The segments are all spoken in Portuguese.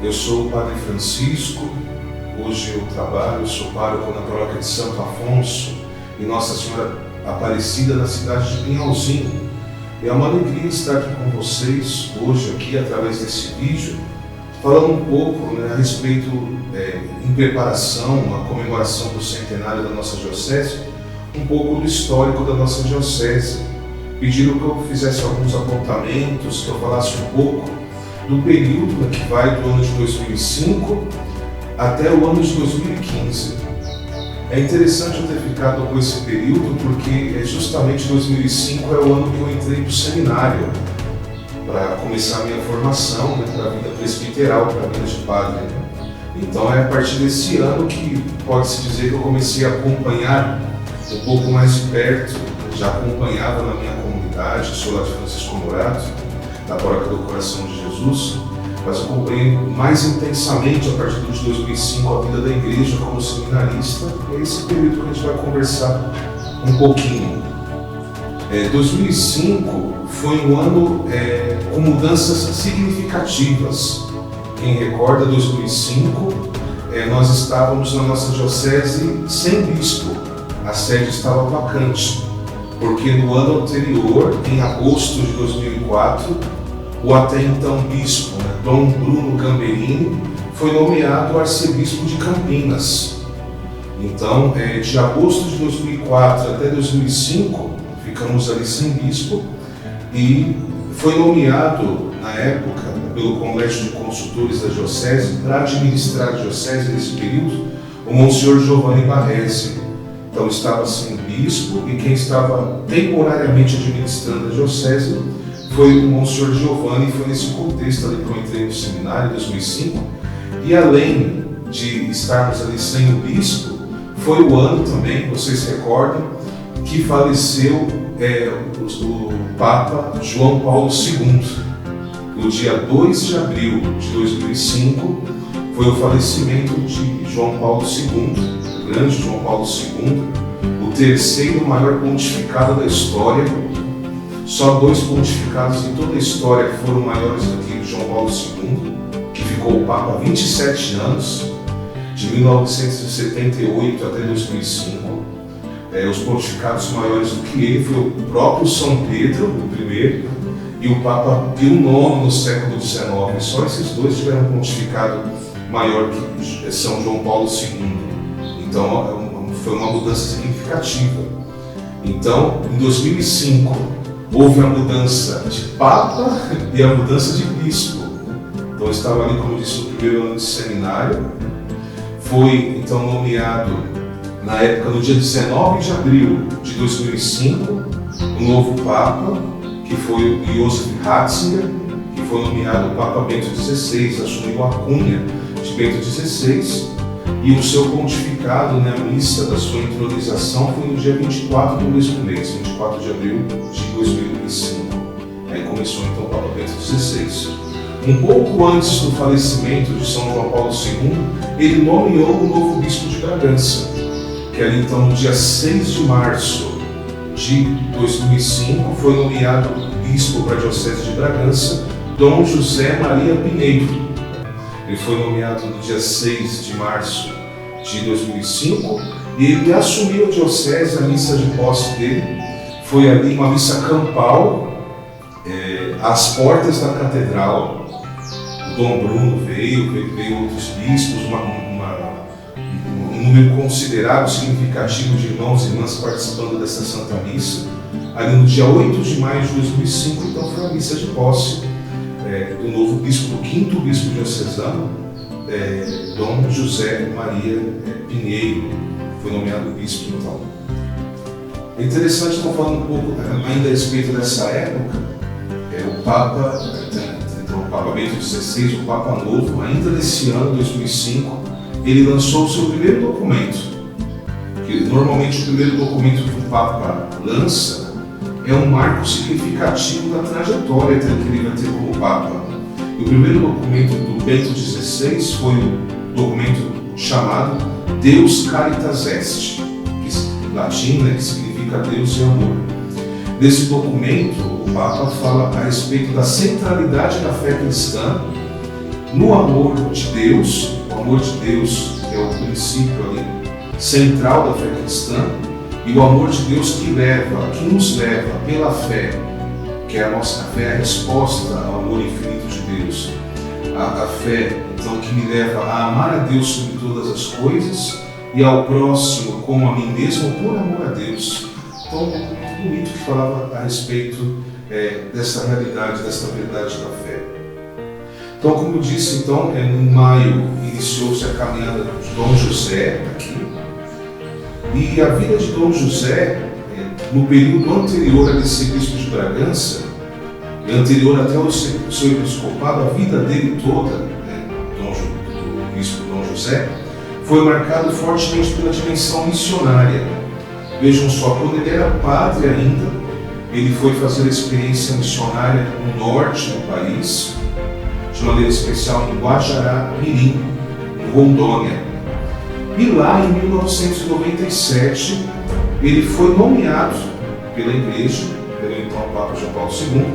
Eu sou o Padre Francisco, hoje eu trabalho, sou pároco na paróquia de Santo Afonso e Nossa Senhora Aparecida na cidade de Pinhalzinho. É uma alegria estar aqui com vocês hoje aqui através desse vídeo, falando um pouco a respeito, em preparação à comemoração do centenário da nossa diocese, um pouco do histórico da nossa diocese. Pediram que eu fizesse alguns apontamentos, que eu falasse um pouco do período que vai do ano de 2005 até o ano de 2015. É interessante eu ter ficado com esse período porque justamente 2005 é o ano que eu entrei para o seminário, para começar a minha formação, para a vida presbiteral, para a vida de padre. Então é a partir desse ano que pode-se dizer que eu comecei a acompanhar um pouco mais de perto, já acompanhava na minha comunidade, sou lá de Francisco Morato, da Paróquia do Coração de Jesus, mas acompanhei mais intensamente a partir de 2005 a vida da igreja como seminarista. É esse período que a gente vai conversar um pouquinho. 2005 foi um ano com mudanças significativas. Quem recorda, 2005, nós estávamos na nossa diocese sem bispo, a sede estava vacante, porque no ano anterior, em agosto de 2004, o até então bispo, Dom Bruno Gamberini, foi nomeado arcebispo de Campinas. Então, de agosto de 2004 até 2005, ficamos ali sem bispo, e foi nomeado, na época, pelo Colégio de Consultores da Diocese, para administrar a Diocese nesse período, o Monsenhor Giovanni Barresi. Então, estava sem bispo, e quem estava temporariamente administrando a Diocese foi o Monsenhor Giovanni. Foi nesse contexto ali que eu entrei no seminário em 2005, e além de estarmos ali sem o bispo, foi o ano também, vocês recordam, que faleceu o Papa João Paulo II. No dia 2 de abril de 2005, foi o falecimento de João Paulo II, o grande João Paulo II, o terceiro maior pontificado da história. Só 2 pontificados em toda a história foram maiores do que João Paulo II, que ficou o Papa há 27 anos, de 1978 até 2005. Os pontificados maiores do que ele foi o próprio São Pedro, o primeiro, e o Papa Pio IX no século XIX. Só esses 2 tiveram um pontificado maior que São João Paulo II. Então foi uma mudança significativa. Então, em 2005, houve a mudança de Papa e a mudança de Bispo. Então eu estava ali, como eu disse, no primeiro ano de seminário. Foi então nomeado, na época, no dia 19 de abril de 2005, o novo Papa, que foi o Josef Ratzinger, que foi nomeado Papa Bento XVI, assumiu a cunha de Bento XVI, e o seu pontificado, a missa da sua entronização, foi no dia 24 do mesmo mês, 24 de abril de 2005. Aí começou então o Papa Bento XVI. Um pouco antes do falecimento de São João Paulo II, ele nomeou o novo bispo de Bragança, que ali então no dia 6 de março de 2005 foi nomeado bispo para a Diocese de Bragança, Dom José Maria Pinheiro. Ele foi nomeado no dia 6 de março de 2005 e ele assumiu a diocese. A missa de posse dele foi ali uma missa campal, às portas da catedral. O Dom Bruno veio outros bispos, um número considerável, significativo de irmãos e irmãs participando dessa Santa Missa. Ali no dia 8 de maio de 2005, então foi a missa de posse do novo bispo, do 5º bispo diocesano, Dom José Maria Pinheiro, foi nomeado bispo então. É interessante, estou falando um pouco ainda a respeito dessa época. O Papa, então, o Papa Bento XVI, o Papa Novo, ainda nesse ano, 2005, ele lançou o seu primeiro documento. Que normalmente o primeiro documento que o Papa lança é um marco significativo da trajetória que ele vai ter como Papa. E o primeiro documento do Bento XVI foi o documento chamado Deus Caritas Est, que em latim, que significa Deus e amor. Nesse documento, o Papa fala a respeito da centralidade da fé cristã no amor de Deus. O amor de Deus é o princípio ali central da fé cristã, e o amor de Deus que nos leva pela fé, que é a nossa fé, a resposta ao amor infinito de Deus. A fé, então, que me leva a amar a Deus sobre todas as coisas e ao próximo como a mim mesmo por amor a Deus. Então, muito bonito que falava a respeito dessa realidade, dessa verdade da fé. Então, como eu disse, então, em maio iniciou-se a caminhada de Dom José aqui. E a vida de Dom José, no período anterior a ser bispo de Bragança, e anterior até o seu episcopado, a vida dele toda, do bispo Dom José, foi marcado fortemente pela dimensão missionária. Vejam só, quando ele era padre ainda, ele foi fazer a experiência missionária no norte do país, de maneira especial em Guajará-Mirim, em Rondônia. E lá, em 1997, ele foi nomeado pela Igreja, pelo então Papa João Paulo II,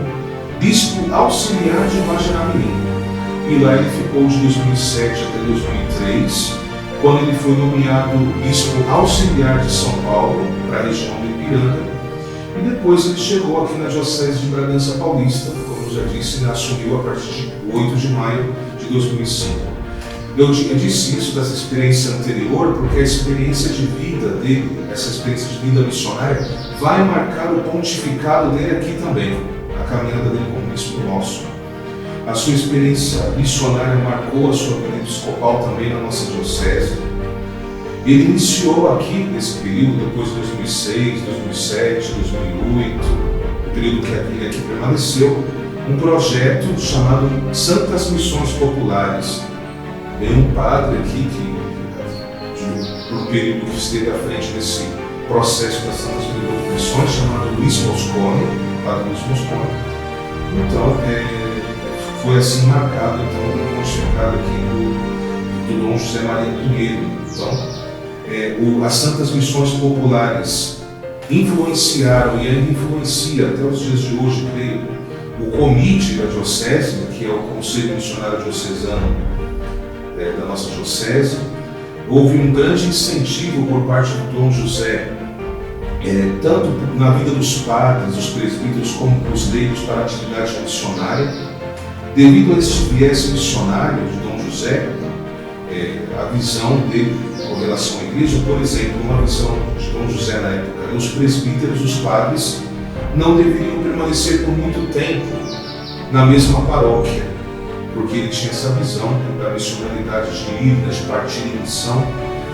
bispo auxiliar de Guajará-Mirim. E lá ele ficou de 2007 até 2003, quando ele foi nomeado bispo auxiliar de São Paulo, para a região do Ipiranga. E depois ele chegou aqui na Diocese de Bragança Paulista, como eu já disse, ele assumiu a partir de 8 de maio de 2005. Eu disse isso dessa experiência anterior porque a experiência de vida dele, essa experiência de vida missionária, vai marcar o pontificado dele aqui também, a caminhada dele como bispo nosso. A sua experiência missionária marcou a sua vida episcopal também na nossa diocese. Ele iniciou aqui, nesse período, depois de 2006, 2007, 2008, o período que ele aqui permaneceu, um projeto chamado Santas Missões Populares. Veio um padre aqui, por um período que esteve à frente desse processo das Santas Missões, chamado Luiz Moscone, padre Luiz Moscone. Então, foi assim marcado então, o pontificado aqui do Dom José Maria Pinheiro. Então, as Santas Missões Populares influenciaram e ainda influencia até os dias de hoje, creio, o comite da diocese, que é o Conselho Missionário Diocesano da nossa diocese. Houve um grande incentivo por parte do Dom José, tanto na vida dos padres, dos presbíteros, como dos leigos para a atividade missionária. Devido a este viés missionário de Dom José, a visão dele com relação à igreja, por exemplo, uma visão de Dom José na época, os presbíteros, os padres, não deveriam permanecer por muito tempo na mesma paróquia, porque ele tinha essa visão da missionalidade de ir, de partir em missão.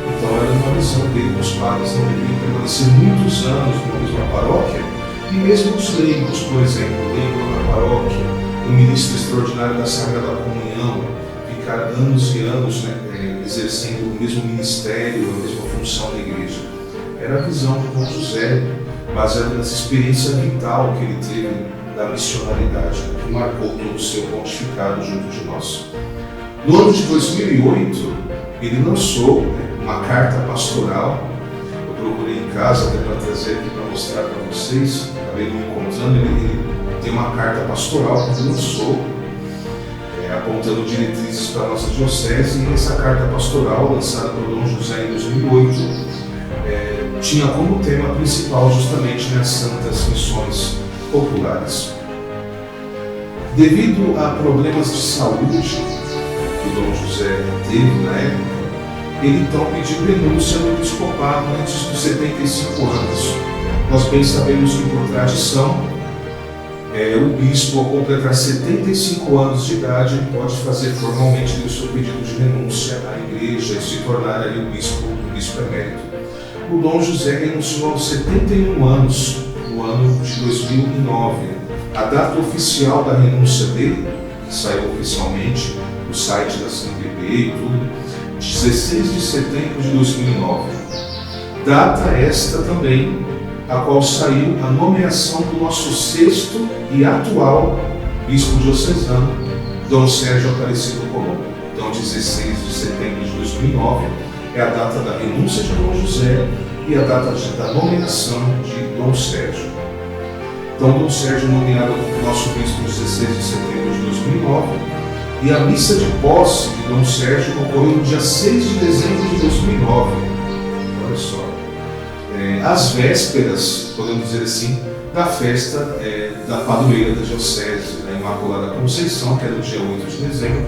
Então era uma visão dele, os padres não deveriam permanecer muitos anos na mesma paróquia, e mesmo os leigos, por exemplo, o leigo na paróquia, o ministro extraordinário da Sagrada Comunhão, ficar anos e anos exercendo o mesmo ministério, a mesma função da igreja. Era a visão do Dom José, baseada nessa experiência vital que ele teve da missionalidade, que marcou todo o seu pontificado junto de nós. No ano de 2008, ele lançou uma carta pastoral. Eu procurei em casa até para trazer aqui para mostrar para vocês, acabei não encontrando. Ele tem uma carta pastoral que ele lançou, apontando diretrizes para a nossa diocese, e essa carta pastoral, lançada por Dom José em 2008, tinha como tema principal justamente as Santas Missões Populares. Devido a problemas de saúde que o Dom José teve na época, ele então pediu renúncia no episcopado antes dos 75 anos. Nós bem sabemos que, por tradição, o bispo, ao completar 75 anos de idade, ele pode fazer formalmente o seu pedido de renúncia à igreja e se tornar ali o bispo emérito. O Dom José renunciou aos 71 anos, no ano de 2009. A data oficial da renúncia dele, que saiu oficialmente no site da CNBB e tudo, 16 de setembro de 2009. Data esta também, a qual saiu a nomeação do nosso sexto e atual bispo diocesano, Dom Sérgio Aparecido Colombo. Então, 16 de setembro de 2009 é a data da renúncia de Dom José e a data da nomeação de Dom Sérgio. Então, Dom Sérgio, nomeado nosso bispo 16 de setembro de 2009, E a missa de posse de Dom Sérgio ocorreu no dia 6 de dezembro de 2009. Olha só. Às vésperas, podemos dizer assim, da festa da padroeira da Diocese, da Imaculada Conceição, que é no dia 8 de dezembro.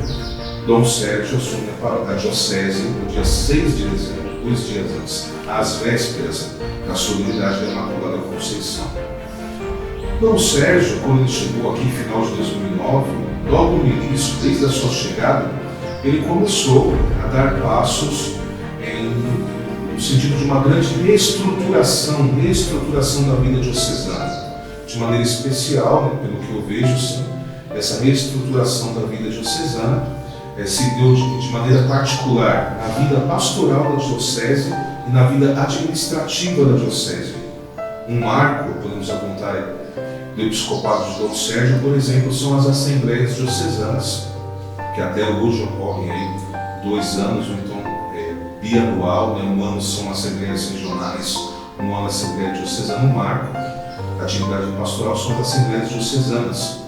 Dom Sérgio assume a Diocese no dia 6 de dezembro, 2 dias antes, às vésperas da solenidade da Imaculada Conceição. Dom Sérgio, quando ele chegou aqui no final de 2009, logo no início, desde a sua chegada, ele começou a dar passos no sentido de uma grande reestruturação da vida diocesana. De maneira especial, né, pelo que eu vejo, sim, essa reestruturação da vida diocesana se deu de maneira particular na vida pastoral da Diocese e na vida administrativa da Diocese. Um marco, podemos apontar, do episcopado de Dom Sérgio, por exemplo, são as assembleias diocesanas, que até hoje ocorrem aí 2 anos, ou então bianual, né? Um ano são assembleias regionais, um ano assembleia diocesana. Um marco da atividade pastoral são as assembleias diocesanas.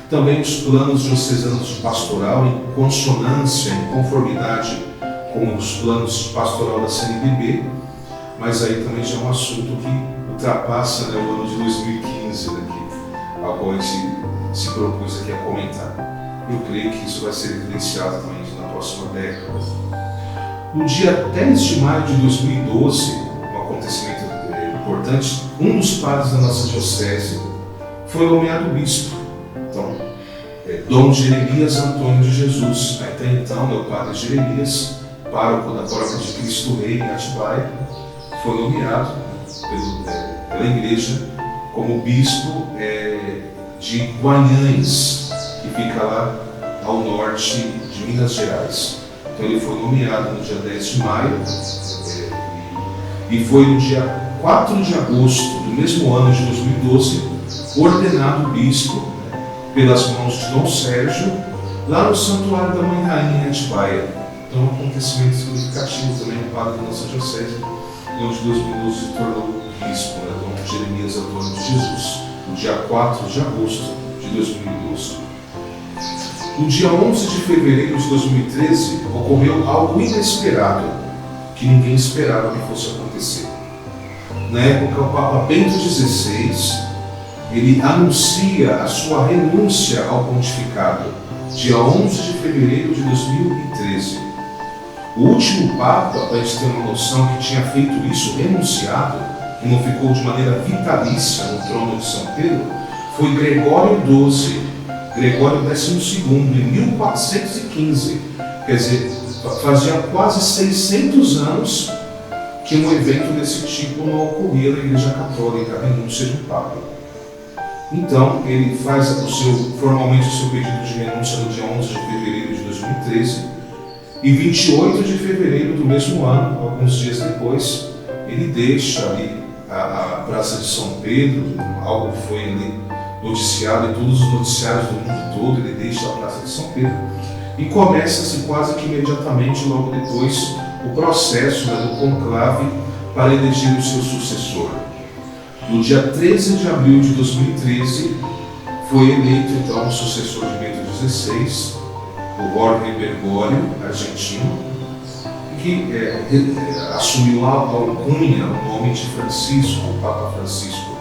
Também os planos diocesanos de pastoral, em consonância, em conformidade com os planos de pastoral da CNBB, mas aí também já é um assunto que ultrapassa, né, o ano de 2015, né, ao qual a gente se propôs aqui a comentar. Eu creio que isso vai ser evidenciado também na próxima década. No dia 10 de maio de 2012, um acontecimento importante, um dos padres da nossa diocese foi nomeado bispo. Então, Dom Jeremias Antônio de Jesus, até então é o padre Jeremias, pároco da Paróquia de Cristo Rei em Atibaia, foi nomeado pela igreja como bispo de Guanhães, que fica lá ao norte de Minas Gerais. Então ele foi nomeado no dia 10 de maio e foi no dia 4 de agosto do mesmo ano de 2012 ordenado bispo, pelas mãos de Dom Sérgio, lá no Santuário da Mãe Rainha em Atibaia. Então, um acontecimento significativo também no padre da nossa diocese, onde 2012 se tornou bispo, Dom Jeremias Antônio de Jesus, no dia 4 de agosto de 2012. No dia 11 de fevereiro de 2013, ocorreu algo inesperado, que ninguém esperava que fosse acontecer. Na época, o Papa Bento XVI, ele anuncia a sua renúncia ao pontificado, dia 11 de fevereiro de 2013. O último Papa, para a gente ter uma noção, que tinha feito isso renunciado, que não ficou de maneira vitalícia no trono de São Pedro, foi Gregório XII, Gregório XII, em 1415. Quer dizer, fazia quase 600 anos que um evento desse tipo não ocorria na Igreja Católica, a renúncia de um Papa. Então, ele faz formalmente o seu pedido de renúncia no dia 11 de fevereiro de 2013 e 28 de fevereiro do mesmo ano, alguns dias depois, ele deixa ali a Praça de São Pedro, algo que foi ali noticiado em todos os noticiários do mundo todo. Ele deixa a Praça de São Pedro e começa-se quase que imediatamente, logo depois, o processo do conclave para eleger o seu sucessor. No dia 13 de abril de 2013, foi eleito então o sucessor de Bento XVI, o Jorge Bergoglio, argentino, que assumiu a alcunha, o nome de Francisco, o Papa Francisco,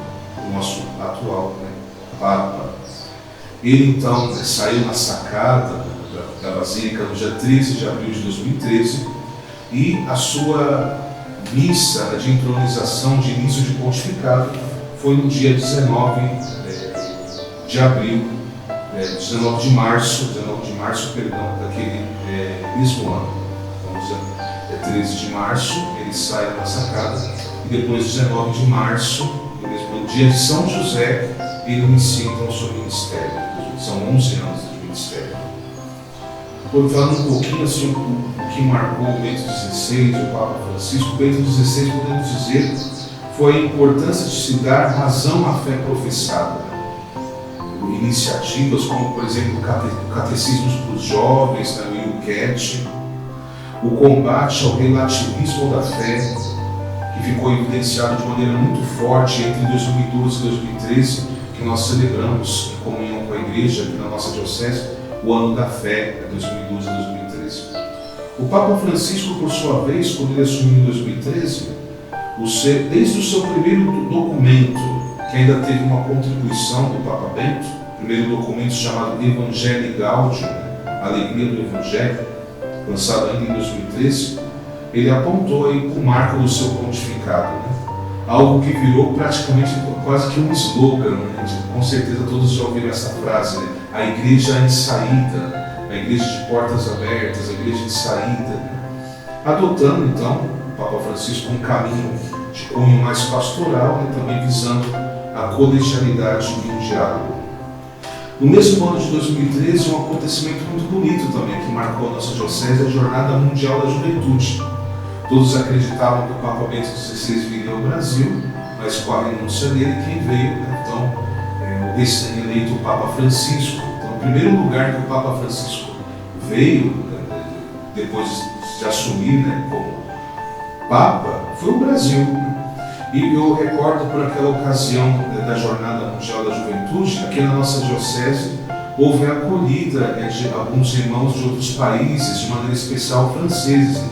o nosso atual Papa. Ele então saiu na sacada da Basílica no dia 13 de abril de 2013 e a sua missa de entronização de início de pontificado foi no dia 19 de abril, 19 de março, daquele mesmo ano. Então, 13 de março, ele sai da sacada e depois, 19 de março, no dia de São José, ele inicia então o seu ministério. São 11 anos de ministério. Falando um pouquinho assim, o que marcou o Bento XVI, o Papa Francisco, o Bento XVI, podemos dizer, foi a importância de se dar razão à fé professada. Iniciativas como, por exemplo, catecismos para os jovens, o IUCAT, o combate ao relativismo da fé, que ficou evidenciado de maneira muito forte entre 2012 e 2013, que nós celebramos em comunhão com a Igreja aqui na nossa diocese, o ano da fé, 2012 a 2013. O Papa Francisco, por sua vez, quando ele assumiu em 2013, desde o seu primeiro documento, que ainda teve uma contribuição do Papa Bento, o primeiro documento chamado Evangelii Gaudium, Alegria do Evangelho, lançado ainda em 2013, ele apontou aí para o marco do seu pontificado, algo que virou praticamente quase que um slogan, com certeza todos já ouviram essa frase, a igreja em saída, a igreja de portas abertas, a igreja de saída, adotando então o Papa Francisco um caminho de cunho mais pastoral, também visando a colegialidade e o diálogo. No mesmo ano de 2013, um acontecimento muito bonito também, que marcou a nossa diocese, a Jornada Mundial da Juventude. Todos acreditavam que o Papa Bento XVI viria ao Brasil, mas com a renúncia dele, quem veio, então, o recém-eleito Papa Francisco. Então, o primeiro lugar que o Papa Francisco veio, depois de assumir como Papa, foi o Brasil. E eu recordo por aquela ocasião da Jornada Mundial da Juventude, aqui na nossa diocese, houve a acolhida de alguns irmãos de outros países, de maneira especial franceses.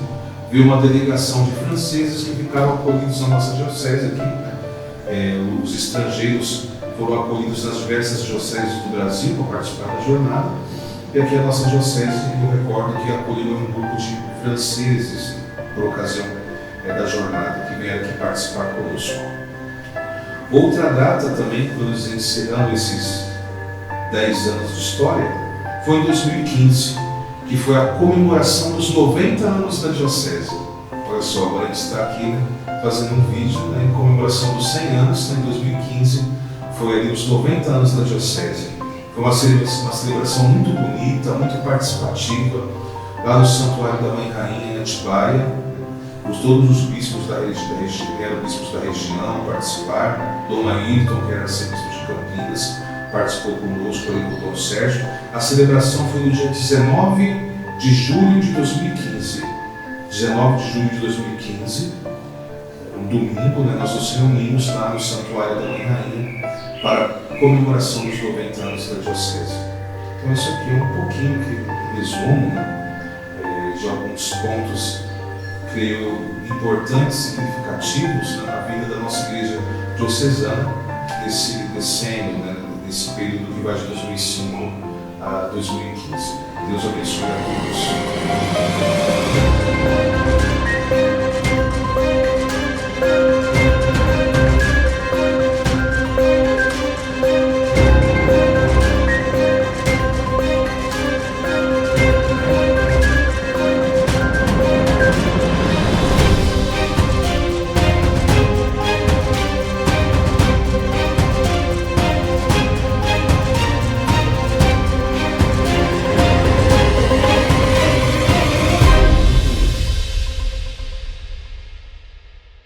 Viu uma delegação de franceses que ficaram acolhidos na nossa diocese aqui. Os estrangeiros foram acolhidos nas diversas dioceses do Brasil para participar da jornada. E aqui a nossa diocese, eu recordo que acolheu um grupo de franceses por ocasião da jornada, que vieram aqui participar conosco. Outra data também, quando encerrando esses 10 anos de história, foi em 2015, que foi a comemoração dos 90 anos da diocese. Olha só, agora a gente está aqui fazendo um vídeo em comemoração dos 100 anos, em 2015, foi ali os 90 anos da diocese. Foi uma celebração muito bonita, muito participativa, lá no Santuário da Mãe Rainha, em Atibaia. Todos os bispos da região, eram bispos da região, participaram. Dom Ayrton, que era arcebispo de Campinas, participou conosco ali com o Dom Sérgio. A celebração foi no dia 19 de julho de 2015. 19 de julho de 2015, um domingo, nós nos reunimos lá no Santuário da Mãe Rainha para a comemoração dos 90 anos da diocese. Então isso aqui é um pouquinho que resumo de alguns pontos, creio, importantes, significativos na vida da nossa igreja diocesana desse decênio, desse período que vai de 2005 a 2015. Deus abençoe a todos.